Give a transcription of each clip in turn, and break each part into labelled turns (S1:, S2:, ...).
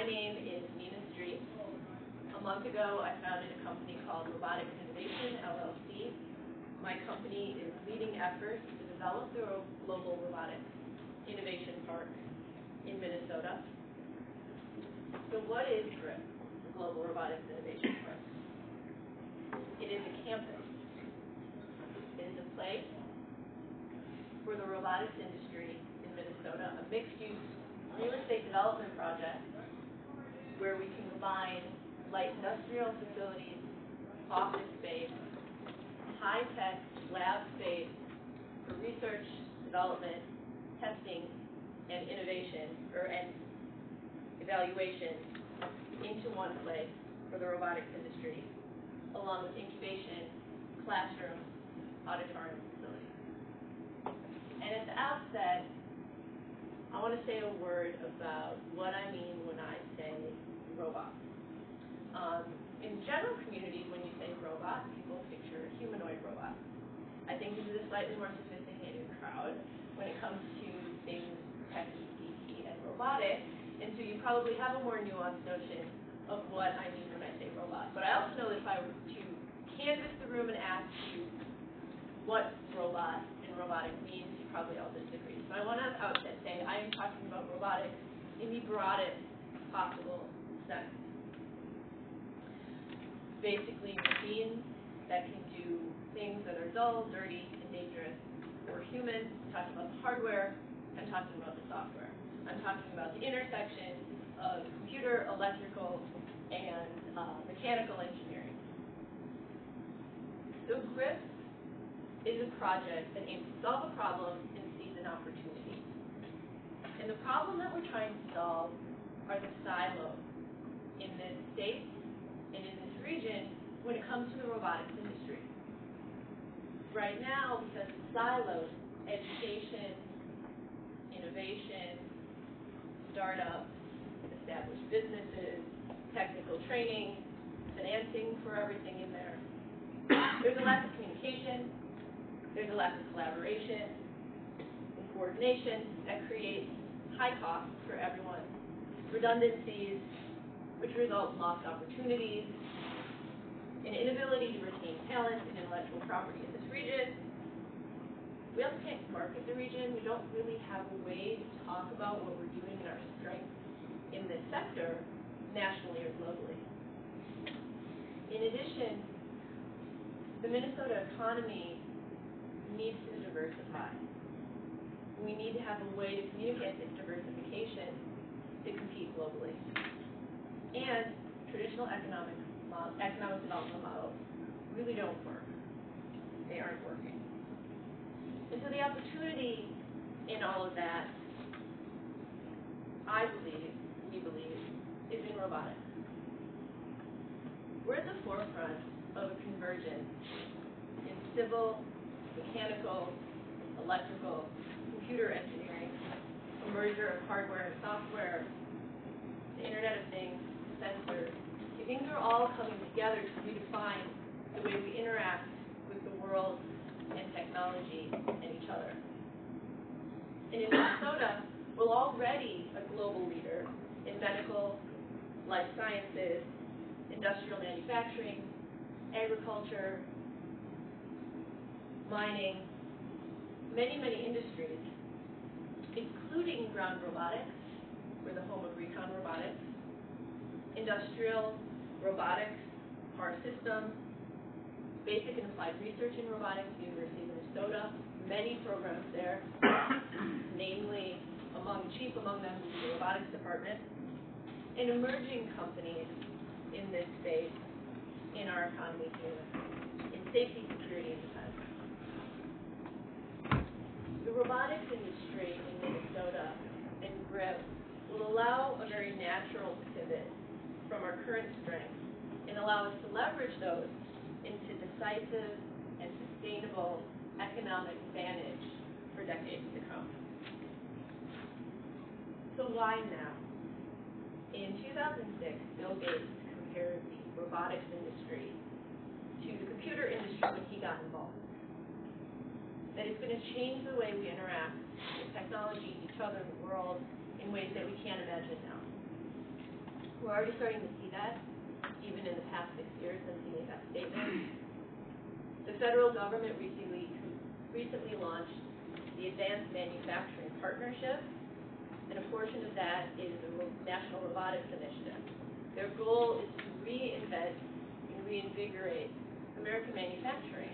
S1: My name is Nena Street. A month ago, I founded a company called Robotics Innovation, LLC. My company is leading efforts to develop the Global Robotics Innovation Park in Minnesota. So what is GRIP, the Global Robotics Innovation Park? It is a campus. It is a place for the robotics industry in Minnesota, a mixed-use real estate development project where we can combine light industrial facilities, office space, high-tech lab space for research, development, testing, and innovation, and evaluation into one place for the robotics industry, along with incubation, classrooms, auditorium facilities. And at the outset, I want to say a word about what I mean when I say robot. In general communities, when you say robot, people picture a humanoid robot. I think this is a slightly more sophisticated crowd when it comes to things techy, geeky, and robotic, and so you probably have a more nuanced notion of what I mean when I say robot. But I also know that if I were to canvass the room and ask you what robot and robotic means, you probably all disagree. So I want to at the outset say I am talking about robotics in the broadest possible sense. Basically, machines that can do things that are dull, dirty, and dangerous for humans. I'm talking about the hardware. I'm talking about the software. I'm talking about the intersection of computer, electrical, and mechanical engineering. So GRIP is a project that aims to solve a problem and seize an opportunity. And the problem that we're trying to solve are the silos in this state and in this region when it comes to the robotics industry. Right now, because of silos, education, innovation, startups, established businesses, technical training, financing for everything in there, there's a lack of communication, there's a lack of collaboration and coordination that creates high costs for everyone, redundancies, which result in lost opportunities, an inability to retain talent and intellectual property in this region. We also can't market the region. We don't really have a way to talk about what we're doing and our strengths in this sector nationally or globally. In addition, the Minnesota economy needs to diversify. We need to have a way to communicate this diversification to compete globally. And traditional economic development models really don't work. They aren't working. And so the opportunity in all of that, we believe, is in robotics. We're at the forefront of a convergence in civil, mechanical, electrical, computer engineering, a merger of hardware and software, the Internet of Things, sensors. Things are all coming together to redefine the way we interact with the world and technology and each other. And in Minnesota, we're already a global leader in medical, life sciences, industrial manufacturing, agriculture, mining, many, many industries, including ground robotics. We're the home of ReconRobotics, industrial robotics, power systems, basic and applied research in robotics, University of Minnesota, many programs there, namely, chief among them is the robotics department, and emerging companies in this space in our economy too, in safety, security, and defense. The robotics industry in Minnesota and GRIP will allow a very natural pivot from our current strengths and allow us to leverage those into decisive and sustainable economic advantage for decades to come. So why now? In 2006, Bill Gates compared the robotics industry to the computer industry when he got involved. That it's going to change the way we interact with technology, each other, the world, in ways that we can't imagine now. We're already starting to see that, even in the past 6 years since he made that statement. The federal government recently launched the Advanced Manufacturing Partnership, and a portion of that is the National Robotics Initiative. Their goal is to reinvent and reinvigorate American manufacturing.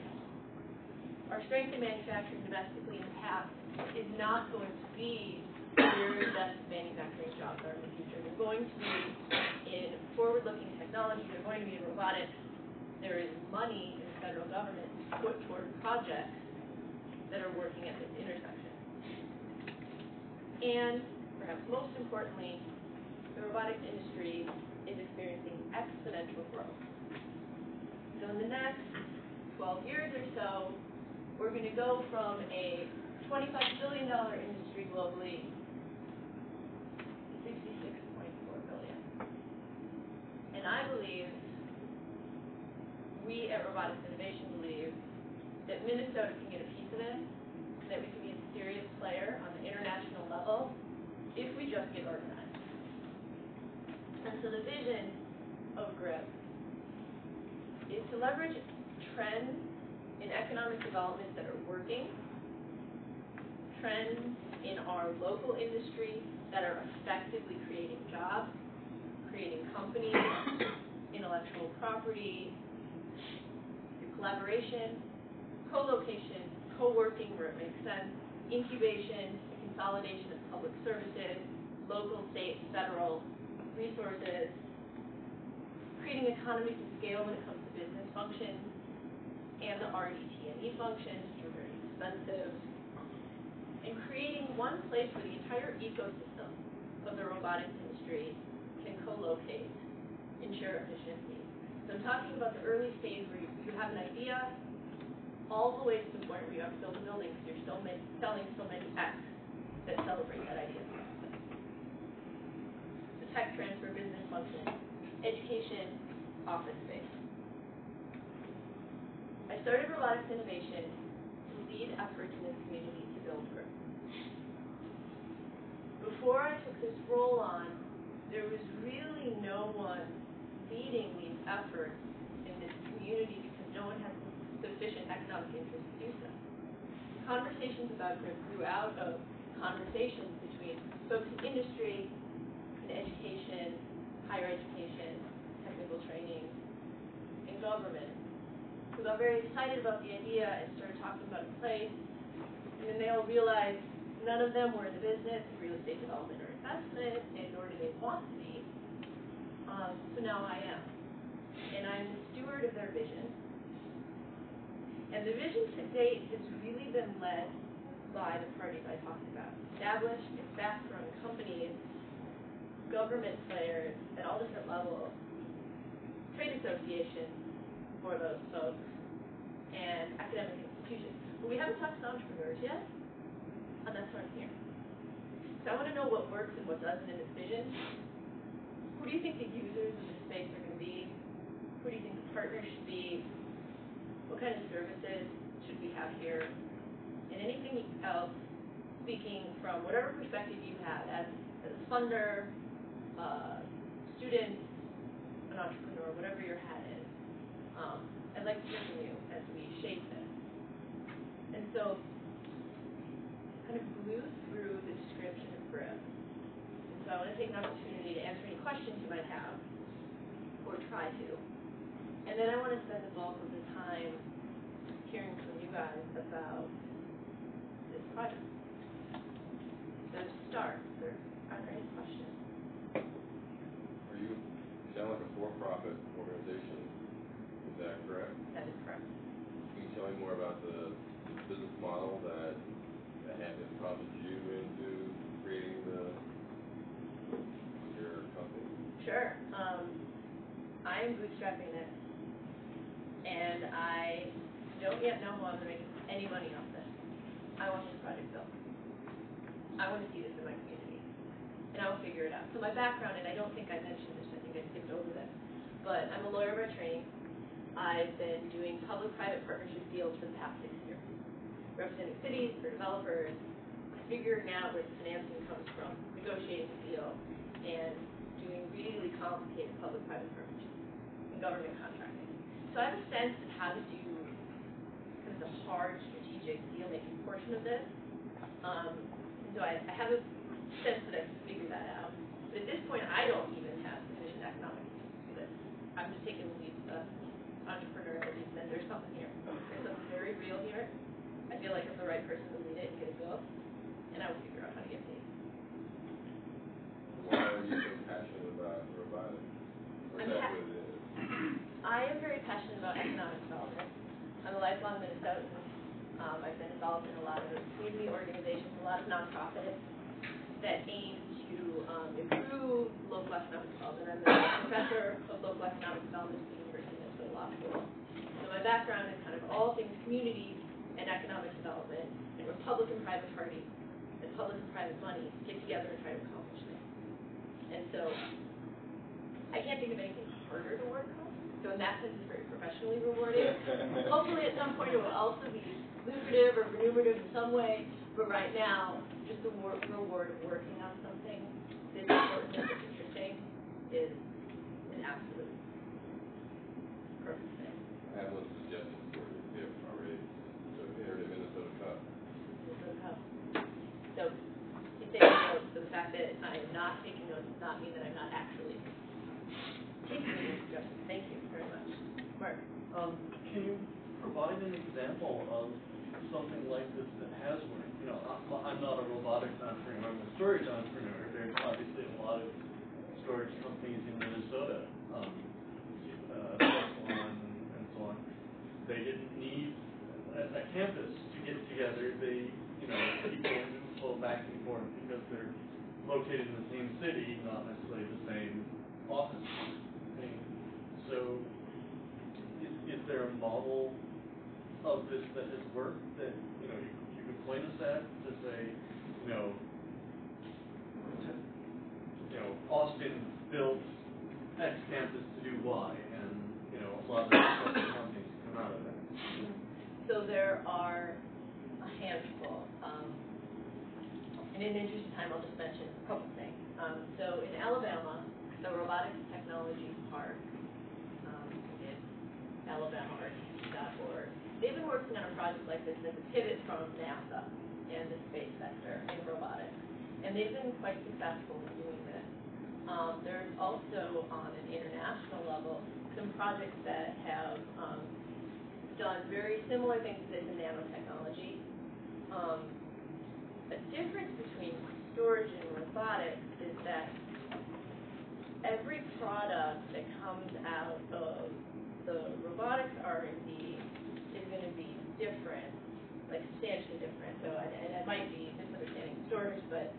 S1: Our strength in manufacturing domestically in the past is not going to be where the best manufacturing jobs are in the future. They're going to be in forward-looking technology. They're going to be in robotics. There is money in the federal government put toward projects that are working at this intersection. And perhaps most importantly, the robotics industry is experiencing exponential growth. So in the next 12 years or so, we're going to go from a $25 billion industry globally to $66.4 billion. And I believe, we at Robotics Innovation believe, that Minnesota can get a piece of this, and that we can be a serious player on the international level if we just get organized. And so the vision of GRIP is to leverage trends in economic developments that are working, trends in our local industry that are effectively creating jobs, creating companies, intellectual property, collaboration, co-location, co-working where it makes sense, incubation, consolidation of public services, local, state, federal resources, creating economies of scale when it comes to business functions, and the RDT&E functions, which are very expensive, and creating one place where the entire ecosystem of the robotics industry can co-locate and share efficiency. So I'm talking about the early stage where you have an idea, all the way to the point where you have to build a building because you're still selling so many techs that celebrate that idea. The tech transfer, business function, education, office space. I started Robotics Innovation to lead efforts in this community to build GRIP. Before I took this role on, there was really no one leading these efforts in this community because no one has sufficient economic interest to do so. Conversations about GRIP grew out of conversations between folks in industry, in education, higher education, technical training, and government, who got very excited about the idea and started talking about a place, and then they all realized none of them were in the business of real estate development or investment, and nor do they want to be. So now I am. And I'm the steward of their vision. And the vision to date has really been led by the parties I talked about. Established and fast-growing companies, government players at all different levels, trade associations for those folks, and academic institutions. But we haven't talked to entrepreneurs yet, and that's why I'm here. So I want to know what works and what doesn't in this vision. Who do you think the users of this space are going to be? Who do you think the partners should be? What kind of services should we have here? And anything else, speaking from whatever perspective you have as a funder, student, an entrepreneur, whatever your hat is. I'd like to hear from you as we shape this. And so, kind of blew through the description of GRIP. And so I want to take an opportunity to answer any questions you might have, or try to. And then I want to spend the bulk of the time hearing from you guys about this project. So to start, are there any questions?
S2: You sound like a for-profit organization. Is that correct?
S1: That is correct.
S2: Can you tell me more about the business model that prompted you into creating your company?
S1: Sure. I am bootstrapping this, and I don't yet know how I'm going to make any money off this. I want this project built. I want to see this in my community, and I will figure it out. So my background, and I don't think I mentioned this, I think I skipped over this, but I'm a lawyer by training. I've been doing public-private partnership deals for the past 6 years, representing cities or developers, figuring out where the financing comes from, negotiating the deal, and doing really complicated public-private partnerships and government contracting. So I have a sense of how to do kind of the hard strategic deal-making portion of this. So I have a sense that I can figure that out. But at this point, I don't even have sufficient economics to do this. I'm just taking the lead entrepreneurial lead, and there's something here. There's something very real here. I feel like I'm the right person to lead it and get it built, and I will figure out how to get paid.
S2: Why are you so passionate about robotics? Or is that what it is?
S1: I am very passionate about economic development. I'm a lifelong Minnesotan. I've been involved in a lot of community organizations, a lot of nonprofits that aim to improve local economic development. I'm a professor of local economic development at the University of Minnesota Law School. So my background is kind of all things community and economic development, and where public and private parties and public and private money get together and try to accomplish things. And so I can't think of anything harder to work on. So in that sense, it's very professionally rewarding. Hopefully at some point it will also be lucrative or remunerative in some way, but right now, just the reward of working on something that's important and that's interesting is an absolute perfect thing.
S2: I have one suggestion for you if you haven't already. So enter the Minnesota Cup.
S1: Minnesota Cup. So you take notes. So the fact that I am not taking notes does not mean that I'm not actually taking your suggestions. Thank you very much. Mark.
S3: Can you provide an example of something like this that has worked? You know, I'm not a robotics entrepreneur, I'm a storage entrepreneur. There's obviously a lot of storage companies in Minnesota, Tesla and so on. They didn't need a campus to get together. They, you know, people move flow back and forth because they're located in the same city, not necessarily the same office. So, is there a model of this that has worked that, you know, you could point us at to say, you know, Austin built X campus to do Y, and, you know, a lot of companies come out of that.
S1: So there are a handful. And in the interest of time, I'll just mention a couple things. So in Alabama, the Robotics Technology Park, Alabama RDT&E.org, they've been working on a project like this as a pivot from NASA and the space sector in robotics. And they've been quite successful in doing this. There's also, on an international level, some projects that have done very similar things to this in nanotechnology. A difference between storage and robotics is that every product that comes out of the robotics R&D is going to be different, like substantially different. So, and I might be misunderstanding storage, but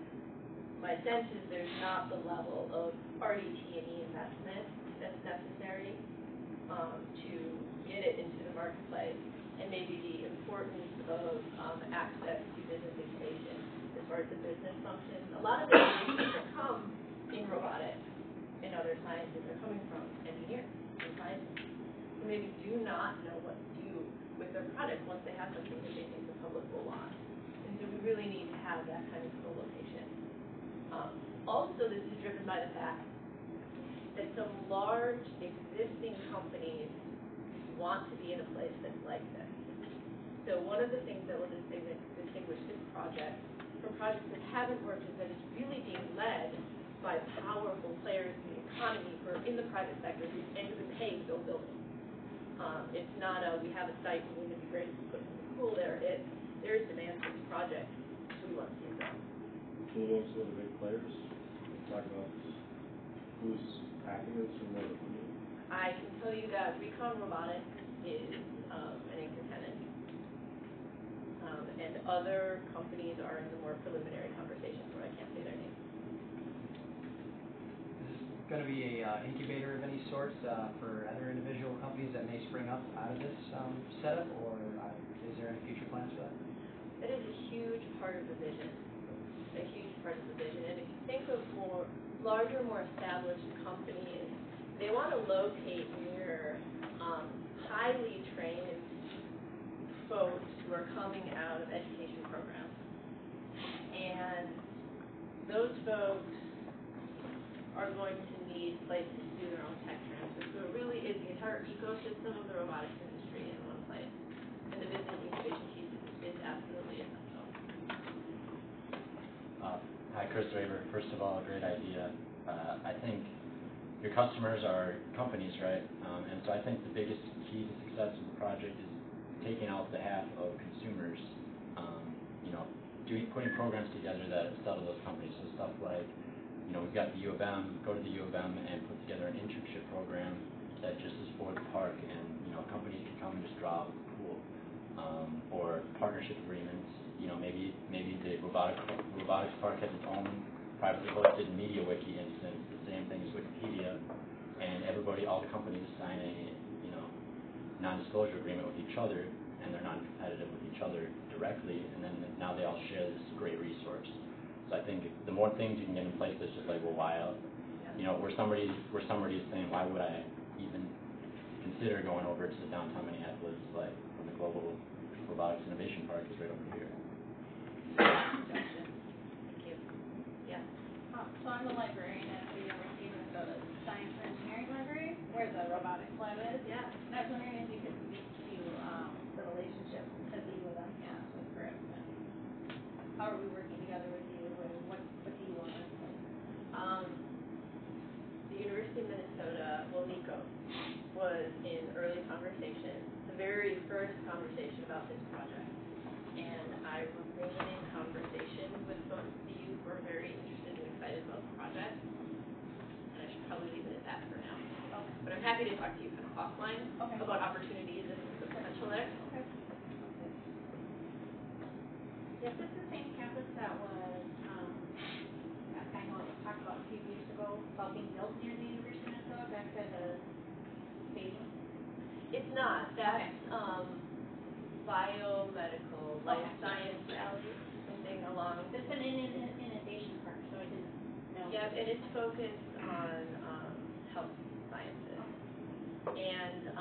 S1: my sense is there's not the level of RDT&E investment that's necessary to get it into the marketplace, and maybe the importance of access to business incubation as far as the business functions. A lot of the innovations that come in robotics and other sciences are coming from engineers and scientists who maybe do not know what to do with their product once they have something that they think the public will want. And so we really need to have that kind of co-location. Also, this is driven by the fact that some large existing companies want to be in a place that's like this. So one of the things that will distinguish this project from projects that haven't worked is that it's really being led by powerful players in the economy who are in the private sector who end up paying to build buildings. It's not a, we have a site and wouldn't it be great to put something cool there. There is demand for this project, so we want to see it done.
S4: Can you name some of the big players? Talk about who's packing this and what it means.
S1: I can tell you that ReconRobotics is an anchor tenant, and other companies are in the more preliminary conversations where I can't say their names.
S5: Is this going to be a incubator of any sort for other individual companies that may spring up out of this setup, or is there any future plans for that?
S1: That is a huge part of the vision. A huge part of the vision. And if you think of more larger, more established companies, they want to locate near highly trained folks who are coming out of education programs. And those folks are are going to need places to do their own tech transfer. So it really is the entire ecosystem of the robotics industry in one place. And the business incubation piece is absolutely essential.
S6: Hi, Chris Raver. First of all, great idea. I think your customers are companies, right? And so I think the biggest key to success of the project is taking out the half of consumers, putting programs together that sell to those companies. So stuff like, we've got the U of M, go to the U of M and put together an internship program that just is for the park, and companies can come and just draw out the pool, or partnership agreements. Maybe the robotics park has its own privately hosted media wiki instance, the same thing as Wikipedia, and all the companies sign a non-disclosure agreement with each other, and they're non-competitive with each other directly, and then now they all share this great resource. So I think the more things you can get in place, it's just like, well, why else? Where somebody is saying, why would I even consider going over to the downtown Minneapolis, like when the Global Robotics Innovation Park is right over here?
S1: Gotcha. Thank you. Yeah.
S7: So I'm the librarian at the University of Minnesota Science and Engineering Library, where the robotics lab is.
S1: Yeah.
S7: And I was wondering if you could speak to the relationship that the U of M has with GRIP, and how are we working together with you, and what do you want us to do?
S1: The University of Minnesota, NICO, was in early conversation, the very first conversation about this project. And I remain in conversation with folks at the U who are very interested and excited about the project. And I should probably leave it at that for now.
S7: Okay.
S1: But I'm happy to talk to you kind of offline
S7: Okay.
S1: about opportunities and the potential there.
S7: Okay. Is this the same campus that was, I know it was talked about a few years ago, about being built near the University of Minnesota, back by the stadium?
S1: It's not. That's biomedical, life science alley, something along.
S7: It's an innovation park, so I didn't know.
S1: Yeah, and it's focused on health sciences. And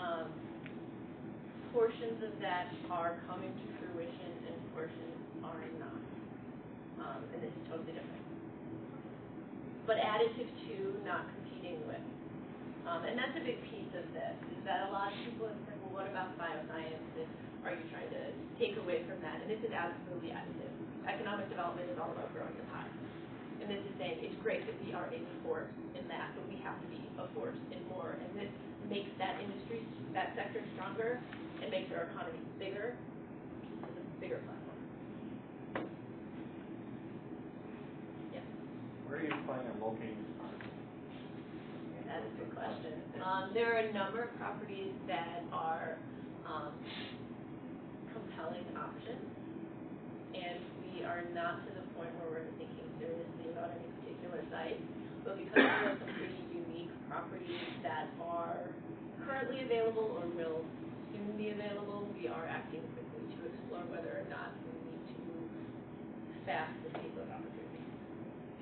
S1: portions of that are coming to fruition and portions are not. And this is totally different. But additive to, not competing with. And that's a big piece of this, is that a lot of people have said, well, what about bioscience? And are you trying to take away from that? And this is absolutely additive. Economic development is all about growing the pie. And this is saying it's great that we are a force in that, but we have to be a force in more. And this makes that industry, that sector stronger, and makes our economy bigger. It's a bigger platform. Yes.
S4: Where are you planning on locating this park?
S1: That is a good question. There are a number of properties that are compelling options, and we are not to the point where we're thinking seriously about any particular site, but because we have some pretty unique properties that are currently available or will soon be available, we are acting quickly to explore whether or not we need to move fast to take those opportunities.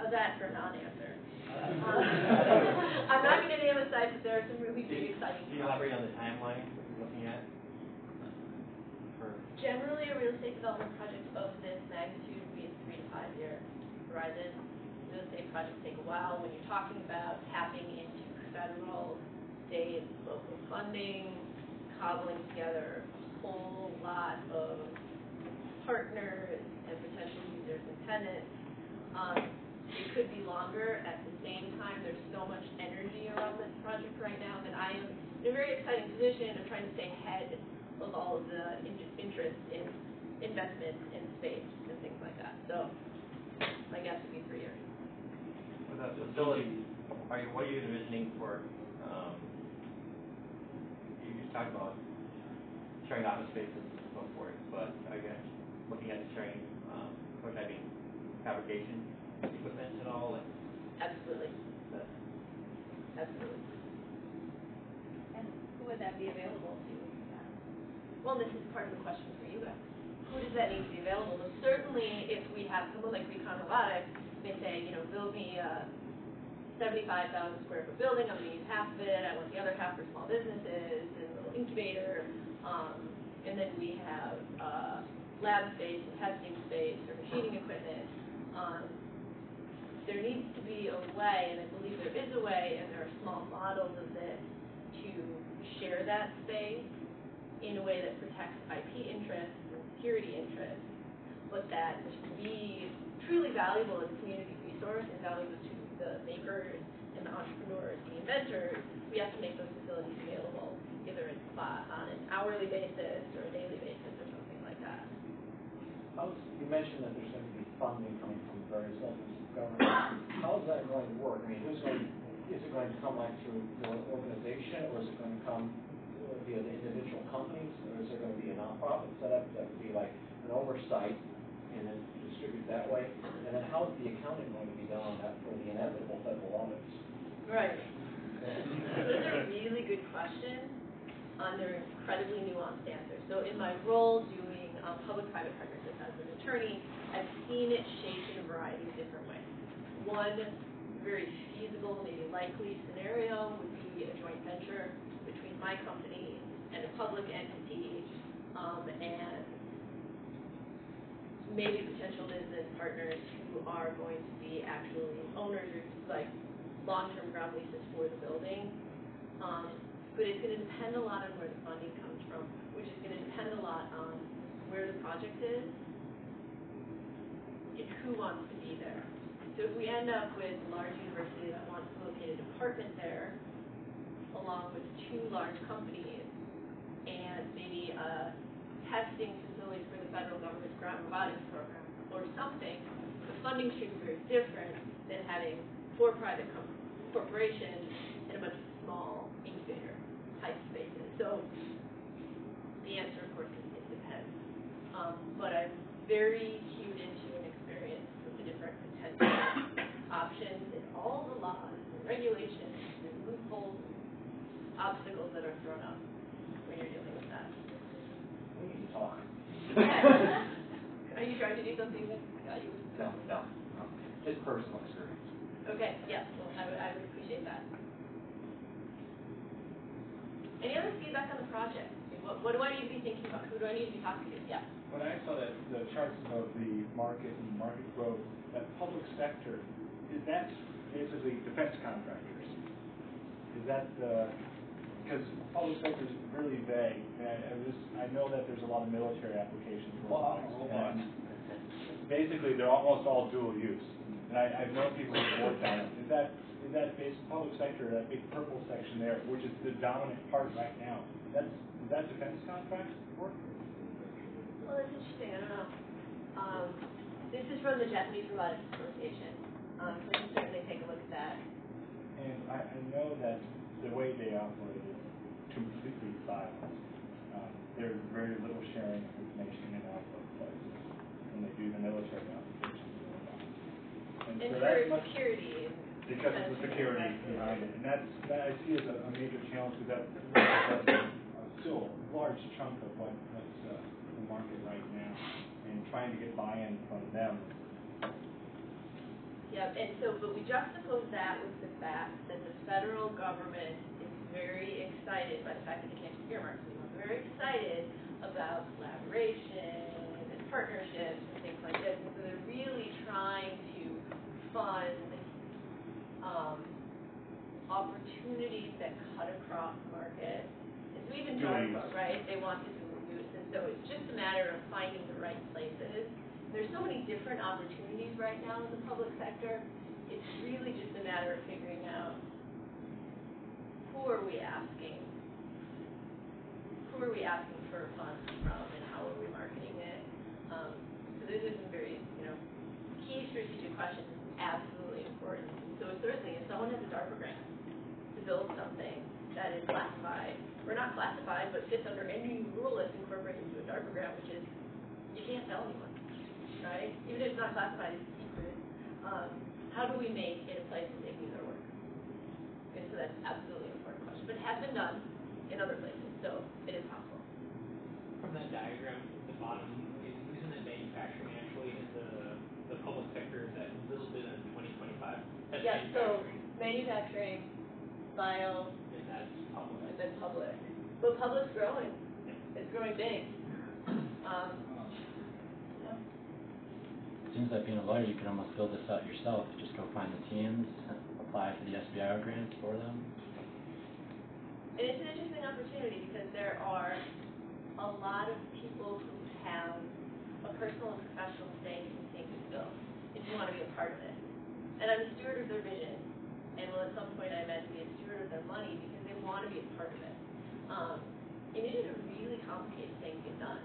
S1: How's that for a non-answer? I'm not going to name a site, but there are some really big, exciting.
S8: Can you elaborate on the timeline that you're looking at?
S1: Generally, a real estate development project of this magnitude would be a 3 to 5 year horizon. Real estate projects take a while when you're talking about tapping into federal, state, local funding, cobbling together a whole lot of partners and potential users and tenants. It could be longer. At the same time, there's so much energy around this project right now that I am in a very exciting position of trying to stay ahead of all of the interest in investment in space and things like that. So my guess would be 3 years.
S8: For the facility, what are you envisioning for, you just talked about sharing office spaces and so forth, but I guess looking at sharing prototyping fabrication equipment at all?
S1: Absolutely. Absolutely.
S7: And who would that be available to?
S1: Well, this is part of the question for you guys. Who does that need to be available? Well, certainly, if we have someone like ReconRobotics, they say, build me a 75,000 square foot building, I'm going to use half of it, I want the other half for small businesses, and a little incubator, and then we have lab space and testing space or machining equipment. there needs to be a way, and I believe there is a way, and there are small models of this, to share that space in a way that protects IP interests and security interests, but that to be truly valuable as a community resource and valuable to the makers and the entrepreneurs, the inventors, we have to make those facilities available, either it's on an hourly basis or a daily basis or something like that.
S4: You mentioned that there's going to be funding coming from various levels of government. How is that going to work? I mean, is it going to come like through your organization, or is it going to come via the individual companies, or is there going to be a nonprofit setup that would be like an oversight and then distribute that way? And then how is the accounting going to be done on that for the inevitable federal audits?
S1: Right. Those are really good questions on their incredibly nuanced answers. So in my role doing public-private partnerships as an attorney, I've seen it shaped in a variety of different ways. One very feasible, maybe likely scenario would be a joint venture between my company and a public entity, and maybe potential business partners who are going to be actually owners or like long-term ground leases for the building. But it's going to depend a lot on where the funding comes from, which is going to depend a lot on where the project is and who wants to be there. So if we end up with a large university that wants to locate a department there, along with two large companies, and maybe a testing facility for the federal government's ground robotics program or something, the funding streams are very different than having four private corporations and a bunch of small incubator type spaces. So the answer, of course, is it depends. But I'm very cued into and experienced with the different potential options and all the laws and regulations and loopholes and obstacles that are thrown up when you're dealing with that.
S4: We need to talk.
S1: Are you trying to do something that you would?
S8: No. Just personal experience.
S1: Okay, yeah, well, I would appreciate that. Any other feedback on the project? What do I need to be thinking about? Who do I need to be talking to? Yeah.
S9: When I saw that the charts of the market and market growth, that public sector, that's basically defense contractors. Is that because public sector is really vague, and I know that there's a lot of military applications for robotics, and basically they're almost all dual use. And I've known people who've worked on it. Is that based public sector, that big purple section there, which is the dominant part right now? Is that defense contract work?
S1: Well, that's interesting. I don't know. This is from the Japanese Robotics Association, so you can certainly take a look at that.
S9: And I know that the way they operate is completely silent. There's very little sharing of information in output places when they do the military applications. And so
S1: for security.
S9: Because of the security behind it. And that I see as a major challenge, because that's still a large chunk of what's the market right now, and trying to get buy-in from them.
S1: Yeah, and so, but we juxtapose that with the fact that the federal government is very excited by the fact that they can't just earmark anymore. They're very excited about collaboration and partnerships and things like this. And so they're really trying to fund opportunities that cut across markets. And so even DARPA, right, they want to dual use. And so it's just a matter of finding the right places. There's so many different opportunities right now in the public sector. It's really just a matter of figuring out who are we asking for funds from, and how are we marketing it. So those are some very, key strategic questions. Absolutely important. So certainly, if someone has a DARPA grant to build something that is classified, or not classified, but fits under any rule that's incorporated into a DARPA grant, which is you can't tell anyone, right? Even if it's not classified, it's secret. How do we make it a place that they can use our work? And so that's absolutely an important question, but it has been done in other places, so it is possible.
S10: From that diagram at the bottom, isn't it manufacturing actually in the public sector that little bit of 2025? That's
S1: yeah, so manufacturing, bio,
S10: and that's public.
S1: And then public. But public's growing. It's growing big. Yeah.
S6: seems like being a lawyer, you can almost build this out yourself. Just go find the teams, apply for the SBIR grants for them.
S1: And it's an interesting opportunity because there are a lot of people who have a personal and professional stake in things go, and you want to be a part of it. And I'm a steward of their vision, and will at some point I imagine be a steward of their money because they want to be a part of it. And it is a really complicated thing to get done.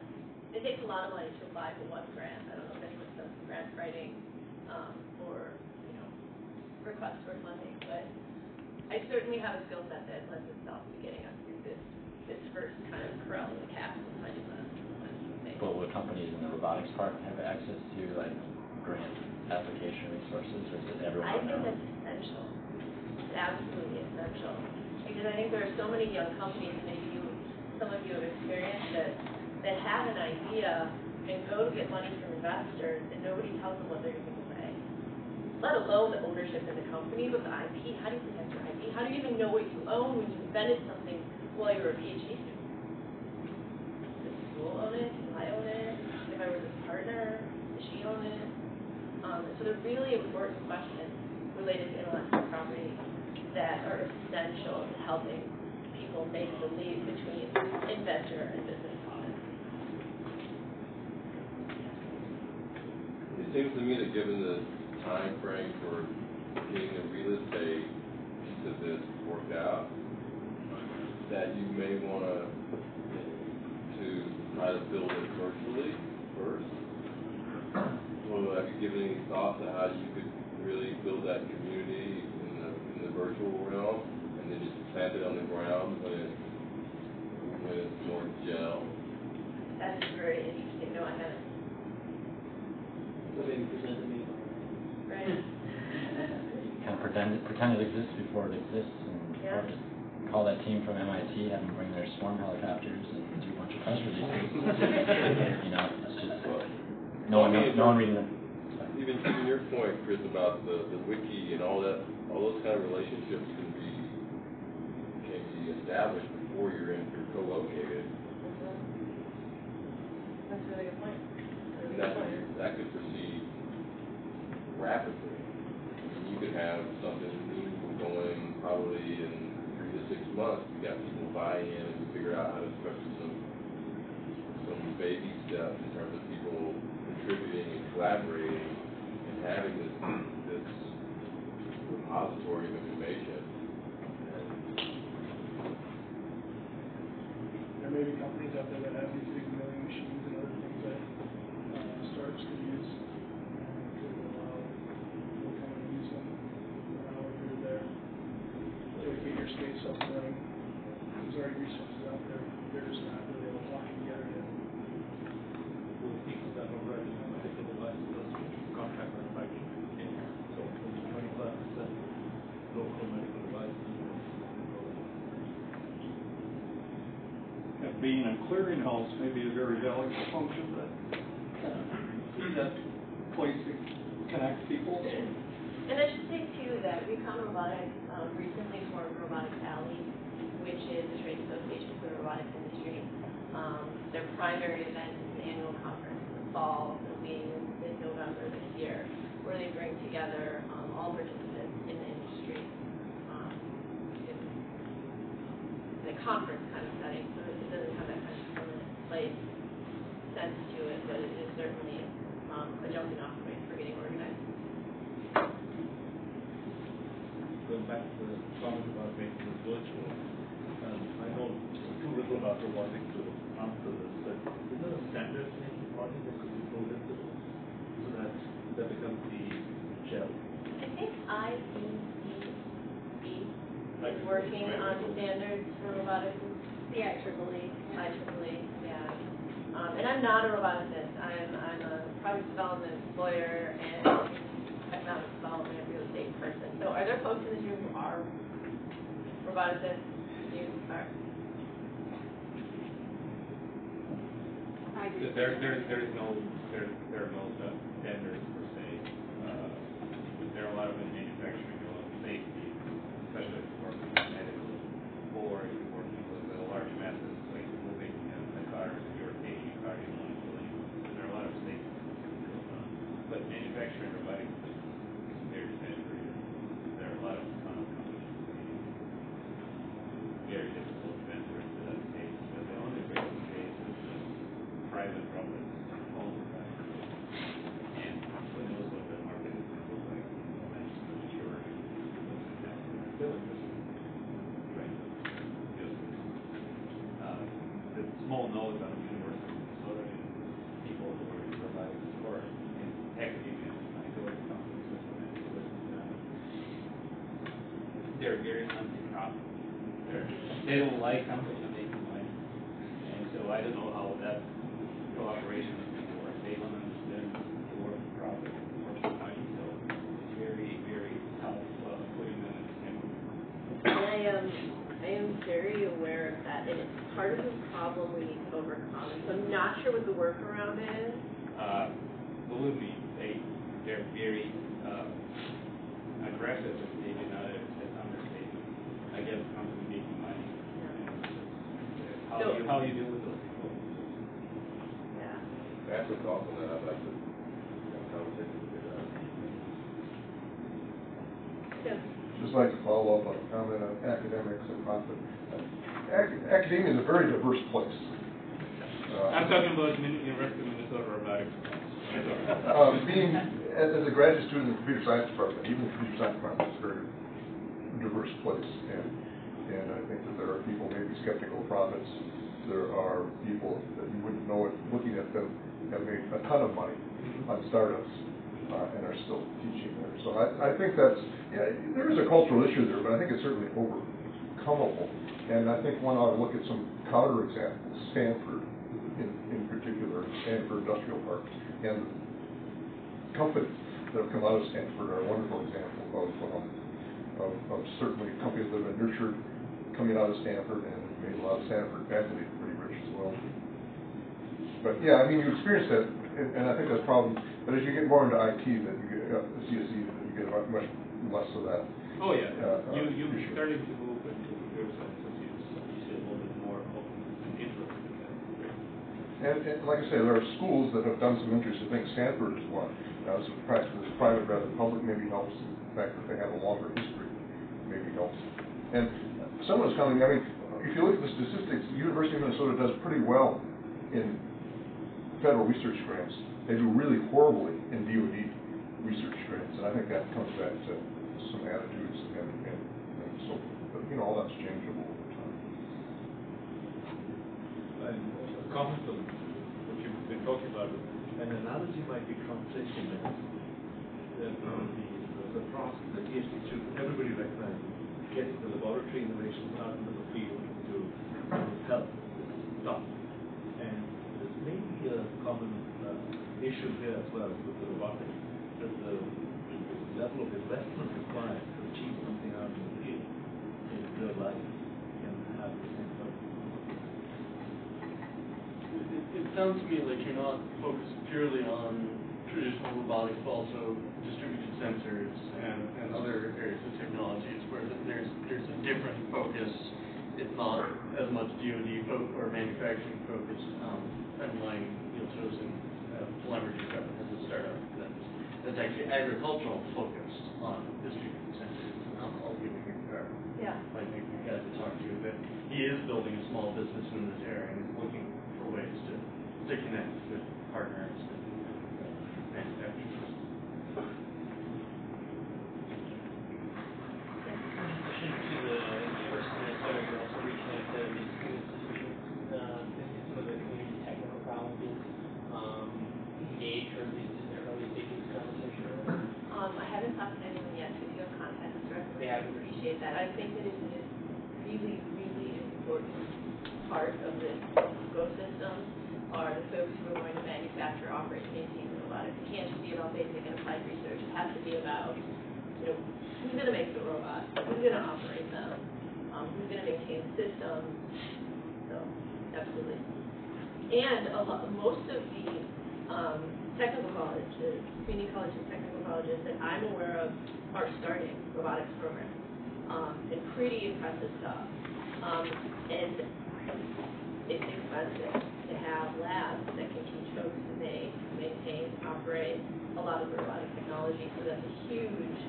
S1: It takes a lot of money to apply for one grant. I don't know if anyone's done some grant writing or requests for funding, but I certainly have a skill set that lends itself to getting us through this first kind of corral of the cat of finding the thing.
S6: But will companies in the robotics park have access to like grant application resources, or is it everyone?
S1: I think that's essential. It's absolutely essential because I think there are so many young companies, maybe some of you have experienced it, that have an idea and go to get money from investors and nobody tells them what they're giving away. Let alone the ownership in the company with the IP. How do you protect your IP? How do you even know what you own when you invented something while you were a PhD student? Does the school own it? Do I own it? If I was a partner, does she own it? So they're really important questions related to intellectual property that are essential to helping people make the leap between inventor and business model.
S2: It seems to me that given the time frame for getting the real estate piece of this worked out, that you may want to try to build it virtually first. Well, have you given any thought to how you could really build that community in the virtual realm, and then just plant it on the ground when it's more gel?
S1: That is very interesting. No, I haven't.
S8: So maybe present to me.
S1: Right?
S6: Kind of pretend it exists before it exists, and or just call that team from MIT, have them bring their swarm helicopters, and do a bunch of press releases. It's just no one reading them.
S2: Even your point, Chris, about the wiki and all those kind of relationships can be established before you're co-located.
S1: That's a really good point.
S2: And that could proceed rapidly. You could have something new going probably in 3 to 6 months. You got people buy in and figure out how to structure some baby steps in terms of people contributing and collaborating and having this repository of information.
S11: There may be companies out there that have these big milling machines and other things that startups can use could allow people to come and use them however you're there. So you get your space up and running. There's already resources out there. They're just not really all talking together yet.
S12: Well, people that are already on medical devices, contract manufacturing, so only 25% local medical devices.
S9: That being a clearinghouse may be a very valuable function that place to connect people.
S1: And I should say too that ReconRobotics recently formed Robotics Alley, which is a trade association for the robotics industry. Their primary event is an annual conference in the fall, the meeting in mid-November this year, where they bring together all participants in the industry in a conference kind of setting, so it doesn't have that kind of permanent place sense to it, but it is certainly a jumping off point for getting organized.
S12: Going back to the comment about making it virtual, I know too little about robotics to answer this, but is there a standard making project that could be built into this so that becomes the gel?
S1: I think IEEE is working on standards for robotics.
S7: The IEEE.
S1: IEEE, yeah. And I'm not a roboticist. I'm a product development lawyer and economic development and real estate person. So are there folks in this room who are roboticists? You are?
S8: There are no standards per se. There are a lot of in manufacturing, a lot of safety, especially if you're working with medical, or if you're working with a large masses like moving the cars, if you're taking a car, you want to. So there are a lot of safety things going on. But
S12: private robots all the time. And who knows what the market is going to look like when it's mature. Still interesting, right? Because the small nodes on the University of Minnesota and people who are in robotics or in academia, I go to conferences and I listen to them. They're very anti-profit. They don't like companies making money. And so I don't know how that cooperation is going to work. They don't understand the work of profit, the work of money, so it's very, very tough putting them in the same room.
S1: I am very aware of that, and it's part of the problem we need to overcome. So I'm not sure what the workaround is.
S12: Believe me, they're very aggressive if they do not understand. I guess company making money.
S1: Yeah.
S12: How do you deal with those people?
S1: Yeah.
S2: After talking that, I'd like to have a conversation with you guys.
S1: Yeah.
S13: Just like to follow up on a comment on academics and profit. Academia is a very diverse place.
S12: I'm talking about University of Minnesota Robotics.
S13: Being as a graduate student in the computer science department, even the computer science department is a very diverse place, and I think that there are people maybe skeptical of profits. There are people that you wouldn't know it looking at them have made a ton of money on startups and are still teaching there. So I think that's, yeah, there is a cultural issue there, but I think it's certainly overcomable. And I think one ought to look at some counter examples. Stanford, in particular, Stanford Industrial Park, and companies that have come out of Stanford are a wonderful example of certainly companies that have been nurtured coming out of Stanford and made a lot of Stanford faculty pretty rich as well. But yeah, I mean, you experience that, and I think that's a problem. But as you get more into IT, that you get CSE, that you get much less of that.
S12: Oh yeah, you
S13: issue.
S12: started to move into computer science, so you see a little bit more open and interested in that.
S13: And like I say, there are schools that have done some interesting things. Stanford is one. So practice private rather than public maybe helps. The fact that they have a longer history maybe helps. And someone's coming, I mean, if you look at the statistics, the University of Minnesota does pretty well in federal research grants. They do really horribly in DoD research grants, and I think that comes back to some attitudes and so forth. But you know, all that's changeable over time.
S12: And a comment on what you've been talking about, an analogy might be translation methods. The process, the PhD student, everybody recognizes getting the laboratory innovations out into the field to help stop. And this may be a common issue here as well with the robotics, that the level of investment required to achieve something out in the field in real life can have the same purpose.
S3: It sounds to me like you're not focused purely on traditional robotics, but also distributed sensors and other areas of technologies where there's a different focus. It's not as much DoD or manufacturing focused. Underlying chosen telemetry equipment as a startup that's actually agricultural focused on distributed sensors. I'll give you a card.
S1: Yeah.
S3: Might make you guys to talk to you, but he is building a small business in this area and is looking for ways to connect with partners and manufacturers.
S10: In addition to the University of Minnesota, you're also reaching out to the school institutions in some of the community technical colleges, engage or at least in the early stages of conversation.
S1: I haven't talked to anyone yet, so if you have contact us directly, I would appreciate that. I think that it's a really, really important part of this ecosystem are the folks who are going to manufacture, operate, maintain robotics. It can't just be about basic and applied research. It has to be about, who's going to make the robots, who's going to operate them, who's going to maintain the systems. So, absolutely. And most of the technical colleges, community colleges, technical colleges that I'm aware of are starting robotics programs, and pretty impressive stuff. And it's expensive to have labs that can teach folks to make, maintain, operate a lot of the robotic technology. So that's a huge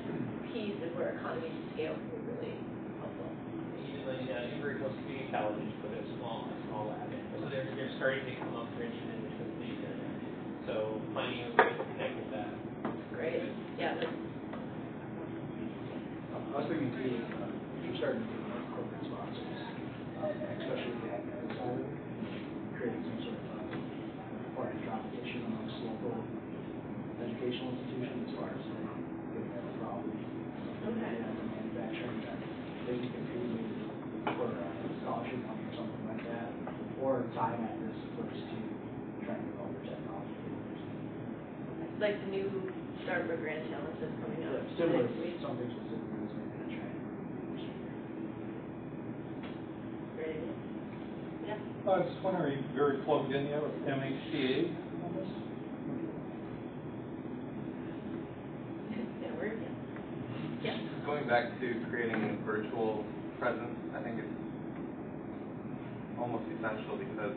S1: piece of where economies of scale can be really helpful.
S10: Even very close community colleges put a small lab in. So they're starting to come up for initiatives So finding a way to connect with that.
S1: Great. Yeah.
S4: I was thinking too, you're starting to think about corporate sponsors, especially the academic side of it, creating some sort of philanthropic amongst local educational institutions as far as giving them a property.
S1: Okay.
S4: And manufacturing that they can compete maybe for a scholarship money or something like that, or time at this first to trying to develop their technology.
S1: Like the new Startup Grand Challenge that's coming up.
S4: Similar,
S1: next week.
S4: something specific to this maybe to train.
S1: Great. Yeah.
S14: I was just wondering, are you very plugged in yet with MHCA on this?
S1: Yeah, we're, yeah.
S15: Going back to creating a virtual presence, I think it's almost essential because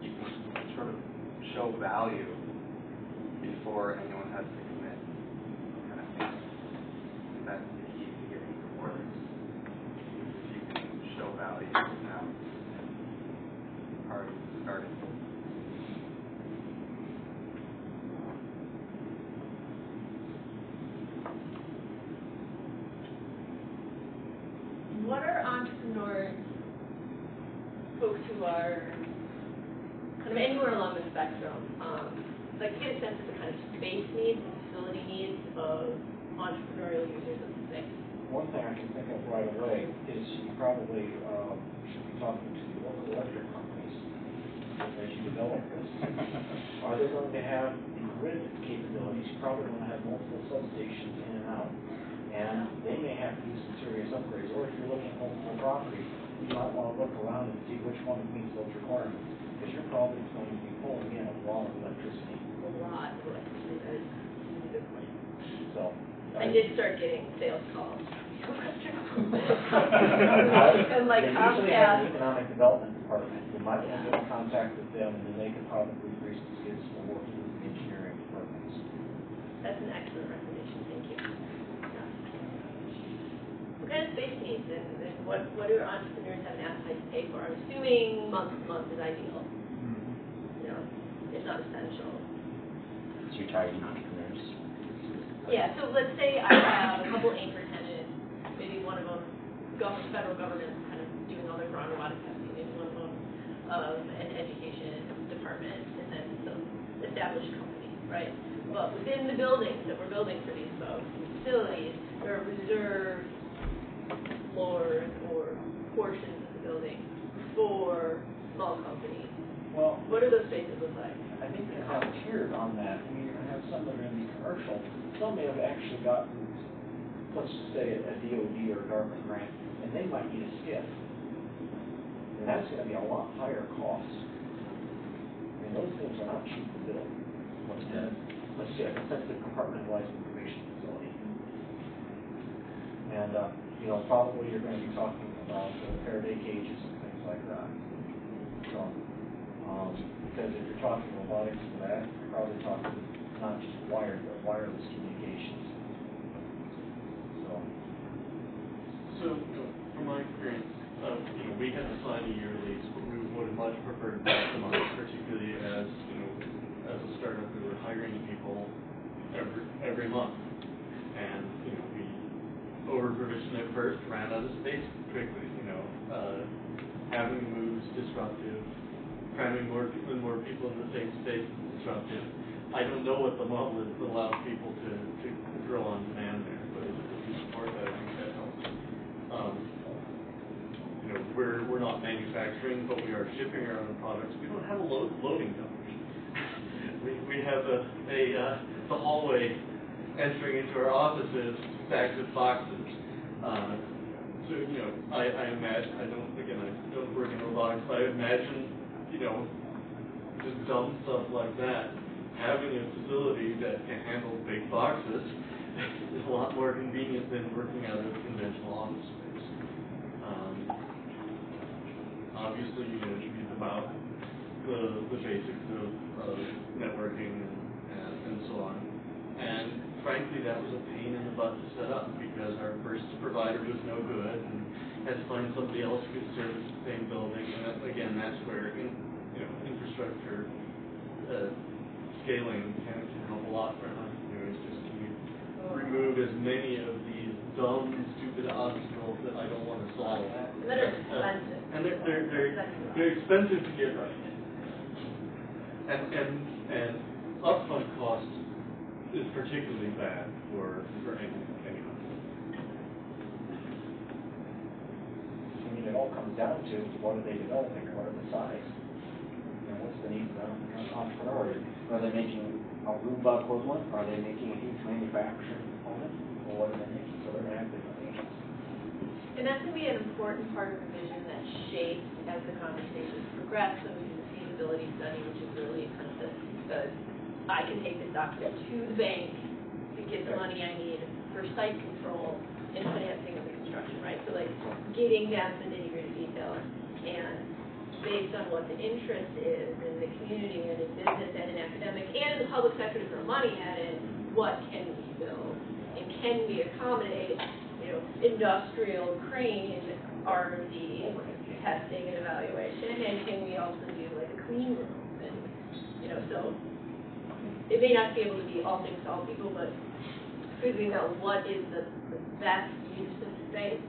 S15: you can sort of show value before anyone has to commit. And I think that's the key to getting it works. If you can show value now, already started.
S1: What are entrepreneurs, folks who are kind of anywhere along the spectrum, like to get a sense of the kind of space needs and facility needs of entrepreneurial users of the space?
S4: One thing I can think of right away is you probably should be talking to the local electric companies as you develop this. Are they going to have the grid capabilities? You're probably going to have multiple substations in and out. And they may have to do some serious upgrades. Or if you're looking at multiple properties, you might want to look around and see which one meets those requirements. Because you're probably going to be pulling in a lot of electricity.
S1: A lot of electricity, that is a good point.
S4: So
S1: I did start getting sales calls.
S4: And
S1: like
S4: they usually have an
S1: Comcast.
S4: economic development department. You might want to get in contact with them, and then they can probably grease the skids for working with the engineering departments.
S1: That's an excellent recommendation, thank you. Yeah. What kind of space needs and what do entrepreneurs have an appetite to pay for? I'm assuming month to month is ideal. You know, it's not essential.
S6: So you're targeting entrepreneurs?
S1: Yeah, so let's say I have a couple anchor tenants, maybe one of them, federal government kind of doing all their ground robotic testing, maybe one of them an education department, and then some established company, right? But within the buildings that we're building for these folks, the facilities, there are reserved floors or portions of the building for small companies.
S4: Well,
S1: What do those spaces look like?
S4: I think they have tiered on that. I mean, you're going to have some that are going to be commercial. Some may have actually gotten, let's just say, a DOD or a government grant, and they might need a skiff. And that's going to be a lot higher cost. I mean, those things are not cheap to build. Let's see, that's the compartmentalized incubation facility. And, you know, probably you're going to be talking about Faraday cages and things like that. So, because if you're talking robotics for that, you're probably talking not just wired, but wireless communications.
S3: So, you know, from my experience, you know, we had to sign a year lease, but we would have much preferred back to month, particularly as, you know, as a startup, we were hiring people every month. And, you know, we over-provisioned at first, ran out of space quickly, you know, having moves disruptive, cramming more people in the same space is disruptive. I don't know what the model is that allows people to grow on demand there, but if we support that, I think that helps. You know, we're not manufacturing, but we are shipping our own products. We don't have a loading dock. we have the hallway entering into our offices stacked with boxes. So, you know, I imagine, I don't work in robotics, but I imagine, you know, just dumb stuff like that, having a facility that can handle big boxes is a lot more convenient than working out of a conventional office space. Obviously, you know, it's about the basics of networking and so on. And frankly, that was a pain in the butt to set up because our first provider was no good and had to find somebody else who could service the same building. And that, again, that's where infrastructure scaling can help a lot for an entrepreneur. Is just to remove as many of these dumb, stupid obstacles that I don't want to solve.
S1: And that are expensive.
S3: And they're expensive to get right. And upfront cost is particularly bad for any company.
S4: I mean, it all comes down to what are they developing, what are the size, and what's the needs of the entrepreneur. Are they making a Roomba equivalent? Are they making a huge manufacturing component? Or what are they making? So they're going to have different needs.
S1: And that's going to be an important part of the vision that shapes as the conversations progress. So we do the feasibility study, which is really kind of the I can take this document to the bank to get the money I need for site control and financing of the construction, right? So like getting down to the nitty-gritty details, and based on what the interest is in the community and in business and in academic and in the public sector to throw money at it, what can we build? And can we accommodate, industrial crane R&D testing and evaluation, and can we also do like a clean room? And, so it may not be able to be all things to all people, but figuring out what is the best use of space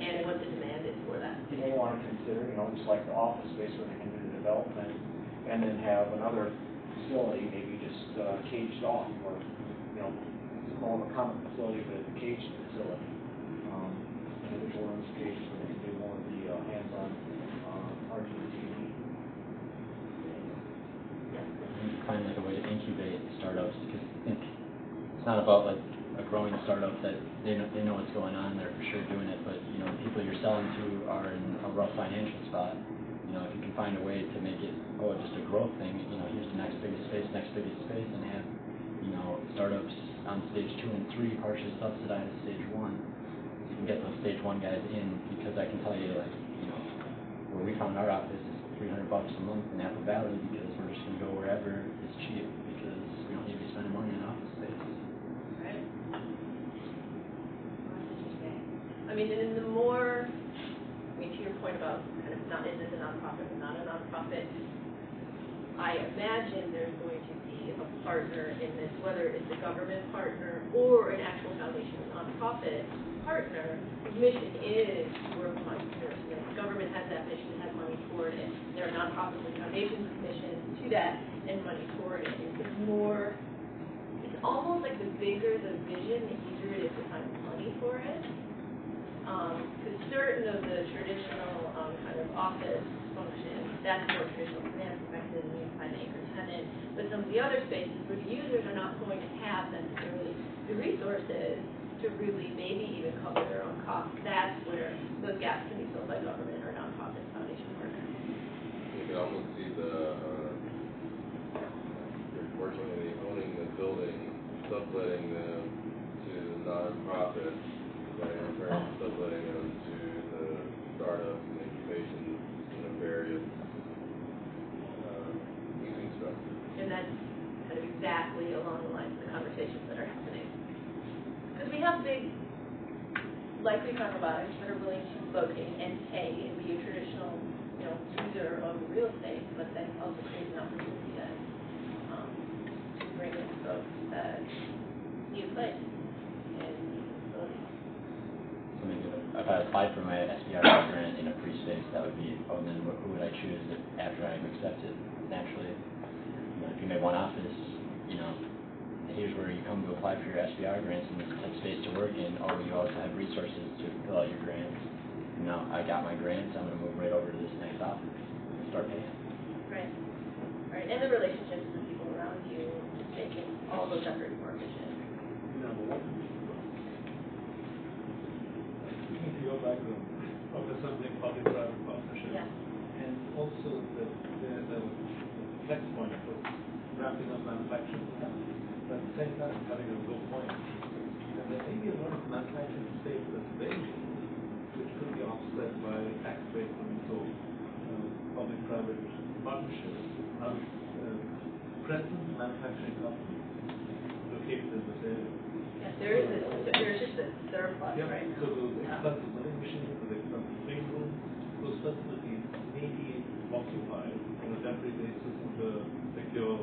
S1: and what the demand is for that.
S4: You may want to consider, just like the office space where they can do the development, and then have another facility, maybe just caged off, or it's more of a common facility, but it's a caged facility. Individual rooms caged, so they can do more of the hands-on RDT&E.
S6: Find like a way to incubate startups, because I think it's not about like a growing startup that they know what's going on, they're for sure doing it, but the people you're selling to are in a rough financial spot. If you can find a way to make it just a growth thing, here's the next biggest space, and have startups on stage 2 and 3 partially subsidized stage 1. You can get those stage 1 guys in, because I can tell you where we found our office is $300 a month in Apple Valley, because we're just going to go wherever is cheap, because we don't need to be spending money on office space.
S1: Right. That's interesting. I mean, and the more, to your point about kind of is this a nonprofit or not a nonprofit, I imagine there's going to be a partner in this, whether it's a government partner or an actual foundation or nonprofit partner whose mission is to work with entrepreneurs. The government has that mission and has money toward it. There are nonprofits and foundations with missions to that and money toward it. It's almost like the bigger the vision, the easier it is to find money for it. Because certain of the traditional kind of office functions, that's more traditional finance perspective, and you find an anchor tenant. But some of the other spaces where the users are not going to have necessarily the resources to really maybe even cover their own costs, that's where those gaps can be filled by government or nonprofit foundation partners.
S2: You can almost see fortunately owning the building, subletting them to the nonprofits, subletting them to the startups and incubation, various leasing structures.
S1: And that's kind of exactly along the lines of the conversations that are happening. Because we have big, like ReconRobotics, that are willing to locate and pay and be a traditional, user of real estate, but then also create an opportunity to bring in folks that need a place and facilities.
S6: So maybe if I applied for my SBR grant in a free space, that would be, then who would I choose after I've accepted? Naturally, if you made one office, here's where you come to apply for your SBR grants, and it's a space to work in. You also have resources to fill out your grants. I got my grants, I'm going to move right over to this next office and start paying.
S1: Right. And the relationships with the people around you, making all those efforts more efficient.
S12: To go back to something public-private partnership.
S1: Yeah.
S12: And also the flex point of wrapping up manufacturing, but at the same time having a good point. And there may be a lot of manufacturing space that's vacant, which could be offset by tax breaks and so public-private partnerships. Present manufacturing companies located in this area.
S1: Yes, there's just a surplus right now.
S12: So those expensive milling machines, those expensive clean rooms, those facilities may be occupied on a temporary basis under secure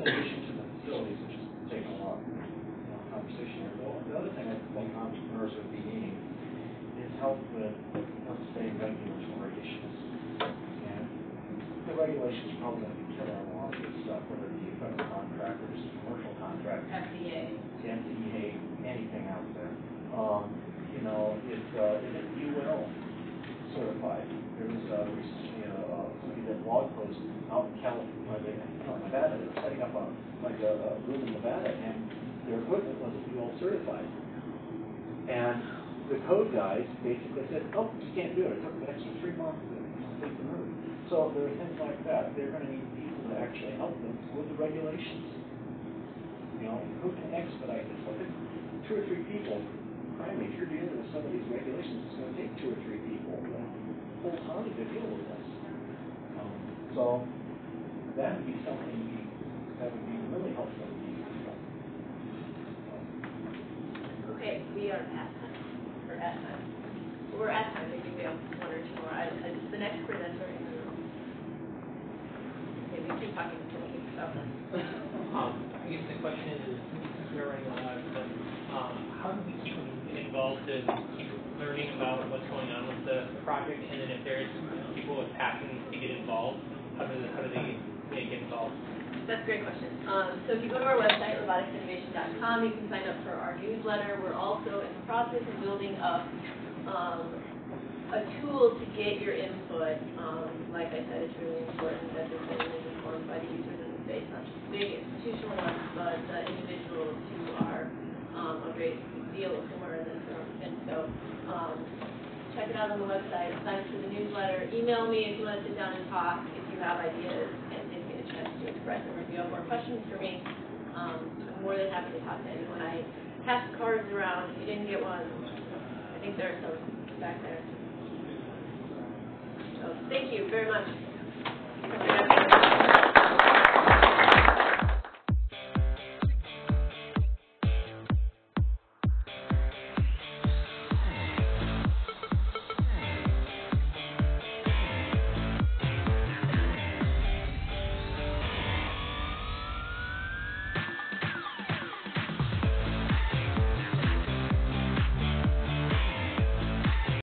S4: addition to the facilities, which is taking a lot, conversation here, the other thing I think entrepreneurs would be needing is help with, let's say, regulatory issues. And the regulations probably going to be killing a lot of this stuff, whether it be federal contractors, commercial contractors,
S1: FDA,
S4: anything out there. You know, is it UL certified? There was recently somebody did a blog post out in California, Nevada. They were setting up a room in Nevada, and their equipment wasn't UL certified. And the code guys basically said, "Oh, you can't do it. It took an extra 3 months to complete the move." So there are things like that. They're going to need people to actually help them with the regulations. You know, who can expedite this? Well, if 2 or 3 people. Finally, if you're dealing with some of these regulations, it's going to take 2 or 3 people full time to deal with this. So that would be something that would be really helpful to these people.
S1: Okay, we are at time. We're at time. We're at time. Maybe we have 1 or 2 more. The next presenter in the room. Okay, we keep talking until we keep about this.
S10: I guess the question is, since we're running out of time, how do we keep them involved and keep learning about what's going on with the project? And then if there's people with passion to get involved, how do they get involved?
S1: That's a great question. So if you go to our website, roboticsinnovation.com, you can sign up for our newsletter. We're also in the process of building up a tool to get your input. Like I said, it's really important that this thing is informed by the users in the space, not just big institutional ones, but individuals who are a great deal of whom are in this room. And so check it out on the website, sign up for the newsletter, email me if you want to sit down and talk, if you have ideas, and didn't get a chance to express them. If you have more questions for me, I'm more than happy to talk to anyone. I passed cards around. If you didn't get one, I think there are some back there. So thank you very much.